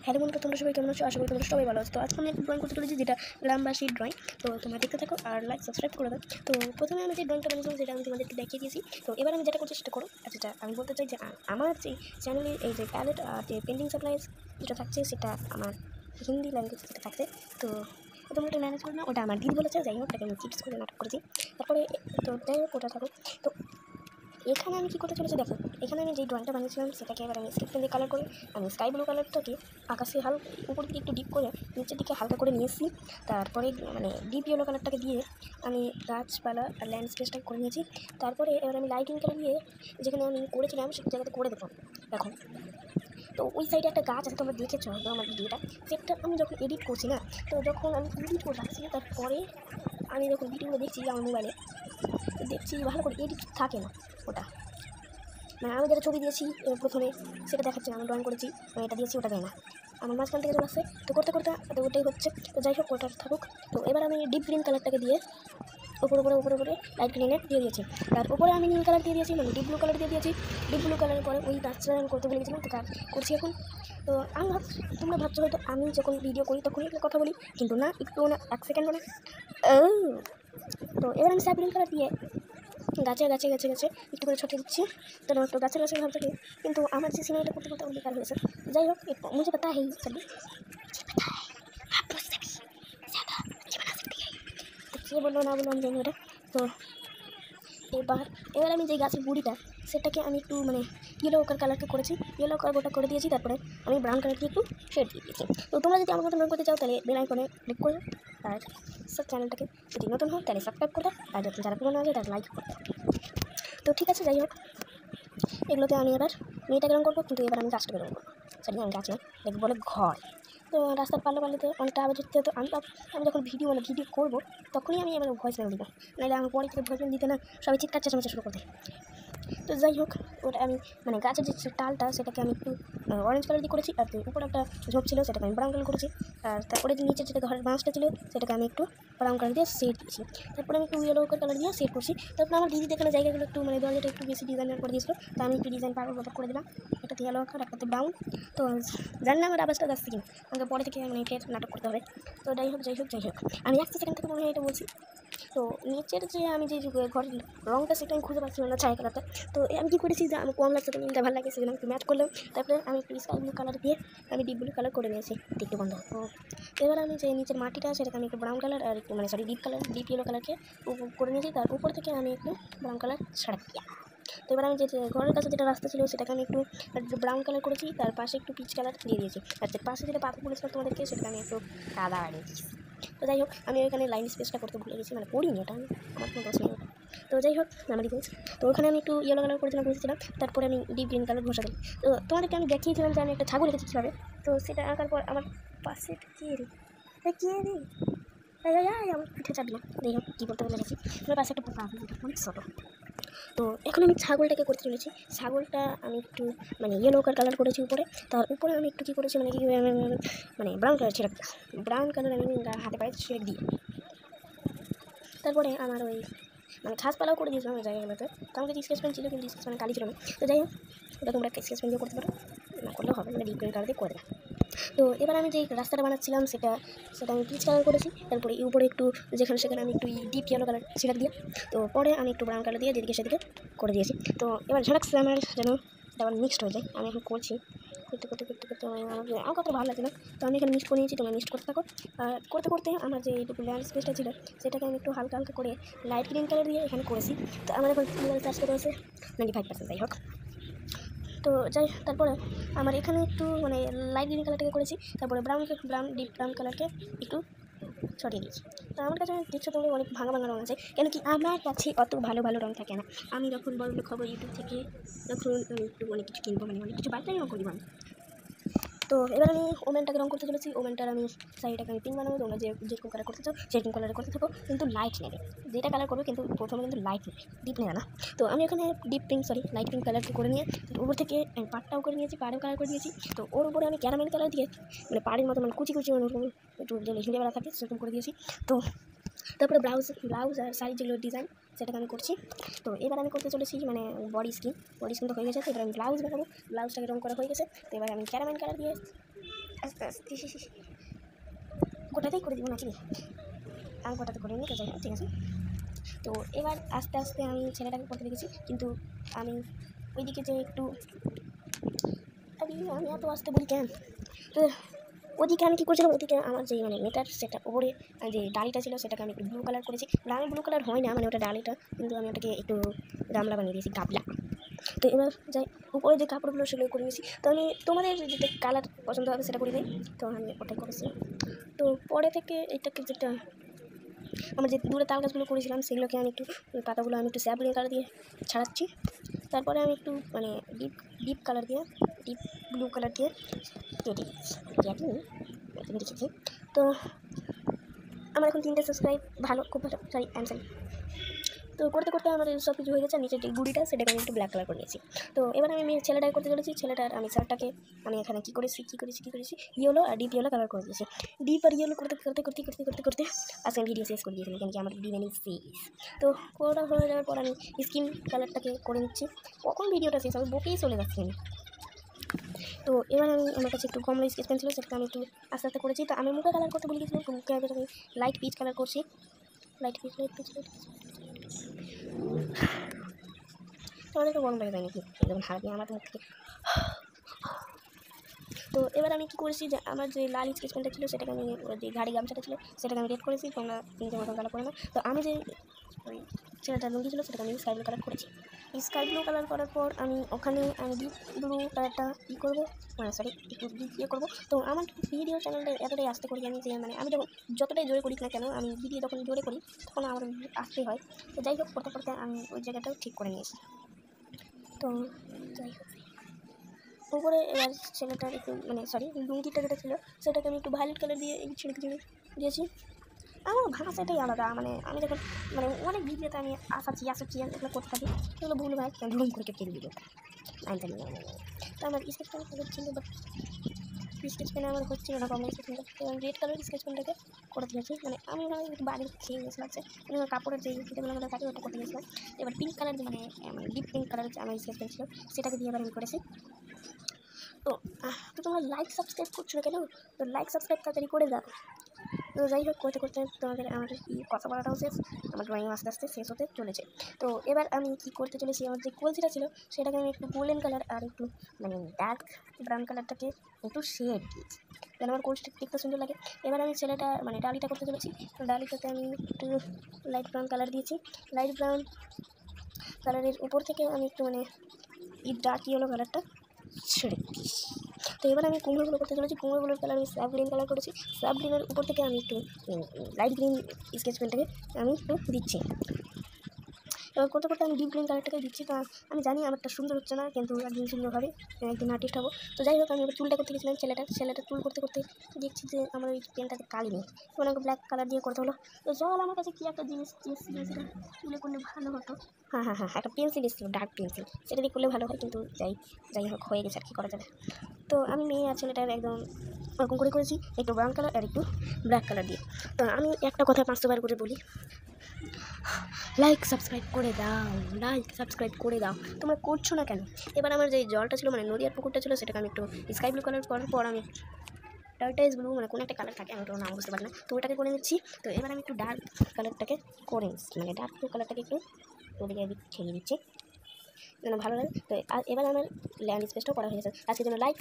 Hello বন্ধুরা, তোমরা সবাই কেমন আছো? আশা করি তোমরা সবাই ভালো আছো। তো আজকে আমি একটা ড্রয়িং করতে চলেছি, যেটা গ্রামবাসী ড্রয়িং। তো তোমরা দেখতে থাকো আর লাইক সাবস্ক্রাইব করে দাও। তো প্রথমে আমি যে ড্রয়িংটা বানিয়েছিলাম সেটা আমি তোমাদেরকে দেখিয়ে দিয়েছি। তো এবার আমি যেটা করছি সেটা করো। আর যেটা আমি বলতে চাই যে আমার যে চ্যানেলে এই যে প্যালেট আর যে পেন্টিং সাপ্লাইজ যেটা থাকছে সেটা আমার হিন্দি ল্যাঙ্গুয়েজ যেটা থাকছে। তো তোমরা এটা ম্যানেজ করো না, ওটা আমার দিদি বলেছে। যাই হোক, ওটাকে আমি চিপস করে নাটক করেছি। তারপরে তো যাই হোক, ওটা থাকো। তো এখানে আমি কী করতে চলেছি দেখো, এখানে আমি যে ড্রয়িংটা বানিয়েছিলাম সেটাকে এবার আমি স্কেচ পেন দিয়ে কালার করে আমি স্কাই ব্লু কালারটাকে আকাশে হালকা উপর দিকে একটু ডিপ করে নিচের দিকে হালকা করে নিয়ে এসেছি। তারপরে মানে ডিপ ইয়েলো কালারটাকে দিয়ে আমি গাছপালা আর ল্যান্ডস্কেপটাকে করে নিয়েছি। তারপরে এবার আমি লাইটিং কালার দিয়ে যেখানে আমি করেছিলাম সেই জায়গাতে করে দেখলাম। দেখো, তো ওই সাইডে একটা গাছ আছে, তোমরা দেখেছো হয়তো আমার ভিডিওটা। সেটা আমি যখন এডিট করছি না, তো যখন আমি এডিট করে রাখছি তারপরে আমি যখন ভিডিওগুলো দেখছি আমার মোবাইলে, তো দেখছি ভালো করে এডিট থাকে না ওটা। মানে আমি যেটা ছবি দিয়েছি প্রথমে সেটা দেখাচ্ছে না, আমি ড্রয়িং করেছি আমি এটা দিয়েছি ওটা দেয় না, আমার মাঝখান থেকে চলে আসছে। তো করতে করতে ওটাই হচ্ছে। তো যাই হোক, ওটা থাকুক। তো এবার আমি ডিপ গ্রিন কালারটাকে দিয়ে উপরে লাইট গ্রিনের দিয়ে দিয়েছি। তার উপরে আমি নীল কালার দিয়ে দিয়েছি, মানে ডিপ ব্লু কালার দিয়ে দিয়েছি। ডিপ ব্লু কালারের পরে ওই গাছটা আমি করতে বলে গেছিলাম, তো কাজ করছি এখন। তো আমি তোমরা ভাবছো হয়তো আমি যখন ভিডিও করি তখনই কথা বলি, কিন্তু না, একটু না, 1 সেকেন্ডও না। তো এবার আমি গ্রিন কালার দিয়ে গাছে একটু করে ছটিয়ে দিচ্ছি। তো একটু গাছের ভাব থাকে, কিন্তু আমার যে সিনারিটা করতে করতে বেকার হয়েছে। যাই হোক, মুঝে পাতা है सभी, তো কে বললো না বললো আমি জানি ওটা। তো এবার আমি যে গাছের গুঁড়িটা সেটাকে আমি একটু মানে ইয়েলো কালারকে করেছি, ইয়েলো কালার গোটা করে দিয়েছি। তারপরে আমি ব্রাউন কালার দিয়ে একটু শেড দিয়ে দিয়েছি। তো তোমরা যদি আমার মতো ড্রয়িং করতে চাও তাহলে বেল আইকনে ক্লিক করে আর সব চ্যানেলটাকে যদি নতুন হয় তাহলে সাবস্ক্রাইব করে দাও, আর যারা পুরোনো আছে তারা লাইক করে দাও। তো ঠিক আছে, যাই হোক, এগুলোতে আমি এবার মেয়েটাকে রঙ করবো, কিন্তু এবার আমি গাছটাকে রঙ করবো। সরি, আমি গাছ না, দেখবো বলে ঘর। তো রাস্তার পাল্লাতে অনেকটা আওয়াজ হচ্ছে। তো আমি যখন ভিডিও করবো তখনই আমি এবার ভয়েস মেল দিব, নাহলে আমার পরে থেকে ভয়েস মেল দিতে না সবাই চিৎকার চেঁচামেচি শুরু করে দেয়। তো যাই হোক, ওটা আমি মানে গাছের যে টালটা সেটাকে আমি একটু অরেঞ্জ কালার দিয়ে করেছি। আর উপরে একটা ঝোপ ছিল সেটাকে আমি ব্রাউন কালার করেছি। আর তারপরে যে নিচে যেটা ঘরের বাঁশটা ছিল সেটাকে আমি একটু ব্রাউন কালার দিয়ে শেড দিয়েছি। তারপরে আমি একটু ইয়েলো কালার দিয়ে শেড করছি। তারপরে আমার দিদি এখানে জায়গাগুলো একটু মানে দরজাটা একটু বেশি ডিজাইনার করে দিয়েছিল, তো আমি একটু ডিজাইন পারবো মতো করে দিলাম। একটা ইয়েলো কালার, একটা ব্রাউন। তো জানি না আমার আওয়াজটা যাচ্ছে কিনা, আমাকে পরে থেকে মানে ফের নাটক করতে হবে। তো যাই হোক আমি 1 সেকেন্ড থেকে মনে হয় এটা বলছি। তো নিচের যে আমি যে ঘরের রঙটা সেটা আমি খুঁজে পাচ্ছিলাম না, ছায়া কালারটা। তো আমি কী করেছি যে আমার কমলার সাথে নীলটা ভালো লাগে, সেগুলো একটু ম্যাচ করলাম। তারপরে আমি একটু স্কাই ব্লু কালার দিয়ে আমি ডিপ ব্লু কালার করে নিয়েছি, একটু বন্ধ। তো এবার আমি যে নিচের মাটিটা সেটাকে আমি একটু ব্রাউন কালার আর একটু ডিপ ইয়েলো কালারকে করে নিয়েছি। তার উপর থেকে আমি একটু ব্রাউন কালার ছাড়া দিয়া। তো এবার আমি যে ঘরের কাছে যেটা রাস্তা ছিল সেটাকে আমি একটু ব্রাউন কালার করেছি, তার পাশে একটু পিচ কালার দিয়ে দিয়েছি। আর যে পাশে যেটা পাথর বলেছিলাম তোমাদেরকে সেটাকে আমি একটু কাদা বানিয়ে দিয়েছি। তো যাই হোক, আমি ওইখানে লাইন স্পেসটা করতে ভুলে গেছি, মানে করিনি ওটা, আমার কোনো দোষ নেই। তো যাই হোক, আমার ডিটেলস। তো ওখানে আমি একটু ইয়েলো কালার করেছিলাম, ঘষেছিলাম। তারপরে আমি ডিপ গ্রিন কালার ঘষা দিই। তো তোমাদেরকে আমি দেখিয়েছিলাম যে আমি একটা ছাগল এঁকেছি কীভাবে। তো সেটা আঁকার পর আমার পাশে কে রে আমার পিঠে চাপি না। যাই হোক, কী বলতে গেছি, আমার পাশে একটা পোকা আছে যেটা অনেক ছোটো। তো এখন আমি ছাগলটাকে করতে চলেছি। ছাগলটা আমি একটু মানে ইয়েলো কালার করেছি উপরে। তার উপরে আমি একটু কী করেছি মানে ব্রাউন কালার ছেড়ে ব্রাউন কালার আমি হাতে পায়ে ছেড়ে দিয়ে তারপরে আমার ওই মানে ঘাসপালাও করে দিয়েছিলাম ওই জায়গাগুলোতে। তো আমাকে স্কেচ পেন ছিল, কিন্তু স্কেচ পেন কালি ছিল না। তো যাই হোক, ওটা তোমরা স্কেচ পেন দিয়ে করতে পারো, না করলেও হবে, মানে ডিপ গ্রিন কালার দিয়ে করে দেবে। তো এবার আমি যেই রাস্তাটা বানাচ্ছিলাম সেটা আমি পিচ কালার করেছি। তারপরে উপরে একটু সেখানে আমি একটু ডিপ ইয়েলো কালার ছিটাক দিয়ে, তো পরে আমি একটু ব্রাউন কালার দিয়ে যেদিকে সেদিকে করে দিয়েছি। তো এবার ঝাড়াচ্ছে আমার যেন এটা আবার মিক্সড হয়ে যায়। আমি এখন করছি, করতে আমার কত ভালো লাগে না। তো আমি এখানে মিক্সড করে নিয়েছি, তোমরা মিক্সড করতে থাকো। আর করতে আমার যে এইটুকু ল্যান্ড স্পেসটা ছিল সেটাকে আমি একটু হালকা করে লাইট গ্রিন কালার দিয়ে এখানে করেছি। তো আমার এখন চার্জ করে আছে 95%। যাই হোক, তো তারপরে আমার এখানে একটু মানে লাইট গ্রিন কালারটাকে করেছি। তারপরে ডিপ ব্রাউন কালারকে একটু ছড়িয়ে দিয়েছি। তো আমার কাছে দেখছো তোমরা অনেক ভাঙা রঙ আছে, কেন কি আমার কাছে অত ভালো রঙ থাকে না। আমি যখন বড়লোক খবর ইউটিউব থেকে, তখন আমি একটু অনেক কিছু কিনবো, মানে অনেক কিছু বাড়িতে রঙ করবো আমি। তো এবার আমি ওমেনটাকে রঙ করতে চলেছি। ওমেনটার আমি সাইডটাকে আমি পিন বানাবো। তোমরা যেরকম কালার করতে চাও সেরকম কালারে করতে থাকো, কিন্তু লাইট নেবে, যেটা কালার করবে কিন্তু প্রথমে কিন্তু লাইট নেবে, ডিপ নেবে না। তো আমি এখানে লাইট পিঙ্ক কালারকে করে নিয়ে উপর থেকে আমি পাড়টাও করে নিয়েছি, পাড়েও কালার করে দিয়েছি। তো ওর উপরে আমি ক্যারামেল কালার দিয়ে মানে পাড়ের মতো মানে কুচি মানে ওরকম একটু হিন্দিবেলা থাকে সেরকম করে দিয়েছি। তো তারপরে ব্লাউজ আর শাড়ির যেগুলো ডিজাইন সেটাকে আমি করছি। তো এবার আমি করতে চলেছি মানে বডি স্কিন তো হয়ে গেছে। তো এবার আমি ব্লাউজ বানাবো, ব্লাউজটাকে রঙ করা হয়ে গেছে। তো এবার আমি ক্যারামেল কালার দিয়ে আস্তে আস্তে গোটাতেই করে দিব নাকি, আমি গোটাতে করে নিই, তো যাই হোক ঠিক আছে। তো এবার আস্তে আস্তে আমি ছেলেটাকে করতে দেখেছি, কিন্তু আমি ওইদিকে যে একটু আমি এত আসতে বলি কেন, তো ওদিকে আমি কী করছিলাম, ওদিকে আমার যে মানে মেটার সেটা ওপরে যে ডালিটা ছিল সেটাকে আমি একটু ব্লু কালার করেছি। আমি ব্লু কালার হয় না, মানে ওটা ডালিটা, কিন্তু আমি ওটাকে একটু গামলা বানিয়ে দিয়েছি, গাবলা। তো এবার যাই উপরে যে কাপড়গুলো সেগুলো করে নিয়েছি। তো আমি তোমাদের যেটা কালার পছন্দ হবে সেটা করে দিই, তো আমি ওটাই করেছি। তো পরে থেকে এটাকে যেটা আমার যে দূরে তাল গাছগুলো করেছিলাম সেগুলোকে আমি একটু পাতাগুলো আমি একটু স্যাবলিং কালার দিয়ে ছাড়াচ্ছি। তারপরে আমি একটু মানে ডিপ কালার দিয়ে, ডিপ ব্লু কালার দিয়ে কেটে রেখেছি। তো আমার এখন 3টে সাবস্ক্রাইব, ভালো, খুব ভালো, সরি অ্যান্সার। তো করতে করতে আমাদের সব কিছু হয়ে গেছে, নিচের যে গুড়িটা সেটাকে আমি একটু ব্ল্যাক কালার করে নিয়েছি। তো এবার আমি ছেলেটাকে করতে চলেছি। ছেলেটার আমি শার্টটাকে আমি এখানে কী করেছি ইয়েলো আর ডিপ ইয়েলো কালার করে দিয়েছি। ডিপ আর ইয়েলো করতে আজকে আমি ভিডিও শেষ করে দিয়েছিলাম, কেন কি আমার ভিডিও নেই শেষ। তো পুরোটা হয়ে যাওয়ার পর আমি স্কিন কালারটাকে করে নিচ্ছি। কখন ভিডিওটা শেষ আমি বকেই চলে যাচ্ছি আমি। তো এবার আমার কাছে একটু কমলা স্কেচ পেন ছিল, সেটা আমি একটু আস্তে আস্তে করেছি। তো আমি মুখে কালার করতে বলে গেছিলাম, তো মুখে আমি লাইট পিচ কালার করছি, লাইট পিচ। তোমাদেরকে গরম লাগে যায় নাকি যখন হাত দিয়ে আমার মুখ থেকে। তো এবার আমি কী করেছি, যে আমার যে লাল স্কেচ পেনটা ছিল সেটাকে আমি, যে গাড়ি গামছাটা ছিল সেটাকে আমি রেড করেছি, তোমরা নিজের মতো কালার করে না। তো আমি যে ওই ছেলেটা লুঙ্গি ছিল সেটাকে আমি স্কাই ব্লু কালার করেছি। স্কাই ব্লু কালার করার পর আমি ওখানে আমি ডিপ ব্লু কালারটা ই করবো, সরি একটু ইয়ে করবো। তো আমার ভিডিও চ্যানেলটা এতটাই আসতে করি আমি, যে মানে আমি যখন যতটাই জোরে করি না কেন, আমি ভিডিও যখন জোরে করি তখন আমার আসতেই হয়। তো যাই হোক করতে করতে আমি ওই জায়গাটাও ঠিক করে নিয়েছি। তো যাই হোক উপরে এবার ছেলেটার একটু মানে সরি লুঙ্গিটা যেটা ছিল সেটাকে আমি একটু ভায়োলেট কালার দিয়ে ছিঁড়ে দিয়েছি। আমার ভাষাটাই আলাদা, মানে আমি যখন মানে অনেক ভিডিওতে আমি আসাচ্ছি এগুলো করতে থাকি, এগুলো ভুল ভাই ভুল করে কেটে দিল আমি জানি না। তো আমার স্কেচ পেন হচ্ছিল, বাট স্কেচ পেনে আমার হচ্ছিল না কমলা স্কেচ পেনটা, তো আমি রেড কালার স্কেচ পেনটাকে করে দিয়েছি। মানে আমি একটু বাড়ির খেয়ে গেছিলাম, কাপড়ের যে ফিতেগুলো থাকে ওটা করতে গেছিলাম। এবার পিঙ্ক কালার মানে ডিপ পিঙ্ক কালার আমার স্কেচ পেন ছিল সেটাকে দিয়ে আবার আমি করেছি। তো তোমরা লাইক সাবস্ক্রাইব করছো না কেন? তো লাইক সাবস্ক্রাইব তাড়াতাড়ি করে দাও। তো যাই হোক করতে করতে তোমাদের আমার কথা বলাটাও শেষ, আমার ড্রয়িং আস্তে আস্তে শেষ হতে চলেছে। তো এবার আমি কী করতে চলেছি, আমার যে কলসিটা ছিল সেটাকে আমি একটু গোল্ডেন কালার আর একটু মানে ডার্ক ব্রাউন কালারটাকে একটু শেড দিয়েছি, যেন আমার কলসিটা দেখতে সুন্দর লাগে। এবার আমি ছেলেটা মানে ডালিটা করতে চলেছি। ডালিটাতে আমি একটু লাইট ব্রাউন কালার দিয়েছি। লাইট ব্রাউন কালারের উপর থেকে আমি একটু মানে ডার্ক ইয়েলো কালারটা ছেড়ে দিয়েছি। তো এবার আমি কুমড়োগুলো করতে চলেছি। কুমড়োগুলোর কালার আমি স্যাপ গ্রিন কালার করেছি। স্যাপ গ্রিনের উপর থেকে আমি একটু লাইট গ্রিন স্কেচ পেনটাকে আমি একটু দিচ্ছি। এবার করতে করতে আমি ডিপ গ্রিন কালারটাকে দিচ্ছি। তো আমি জানি আমারটা সুন্দর হচ্ছে না, কিন্তু একদিন সুন্দর হবে, একদিন আর্টিস্ট হবো। তো যাই হোক আমি এবার চুলটা করতে গেছিলাম, ছেলেটা চুল করতে করতে দেখছি যে আমার ওই পেনটাতে কালি নেই, ওনাকে ব্ল্যাক কালার দিয়ে করতে হলো। তো চল আমার কাছে কী একটা জিনিস সেটা চুলে করলে ভালো হতো। হ্যাঁ একটা পেন্সিল এসেছিলো, ডার্ক পেন্সিল, সেটা দিয়ে করলে ভালো হয়, কিন্তু যাই হোক হয়ে গেছে আর কি করা যাবে। তো আমি মেয়ে আর ছেলেটার একদম ওরকম করে করেছি, একটু ব্রাউন কালার আর একটু ব্ল্যাক কালার দিয়ে। তো আমি একটা কথা 500 বার করে বলি, লাইক সাবস্ক্রাইব করে দাও, তোমরা করছো না কেন? এবার আমার যে জলটা ছিল মানে নদীয়ার পুকুরটা ছিল সেটাকে আমি একটু স্কাই ব্লু কালার করার পর আমি টার্টাইস ব্লু মানে কোনো একটা কালার থাকে, আমি ওটার নাম বুঝতে পারি না, তো ওটাকে করে নিচ্ছি। তো এবার আমি একটু ডার্ক কালারটাকে করে নিচ্ছি, মানে ডার্ক ব্লু কালারটাকে একটু ওদিকে ছেড়ে দিচ্ছি যেন ভালো লাগে। তো এবার আমার ল্যান্ড স্পেসটাও করা হয়ে গেছে। আজকের জন্য লাইক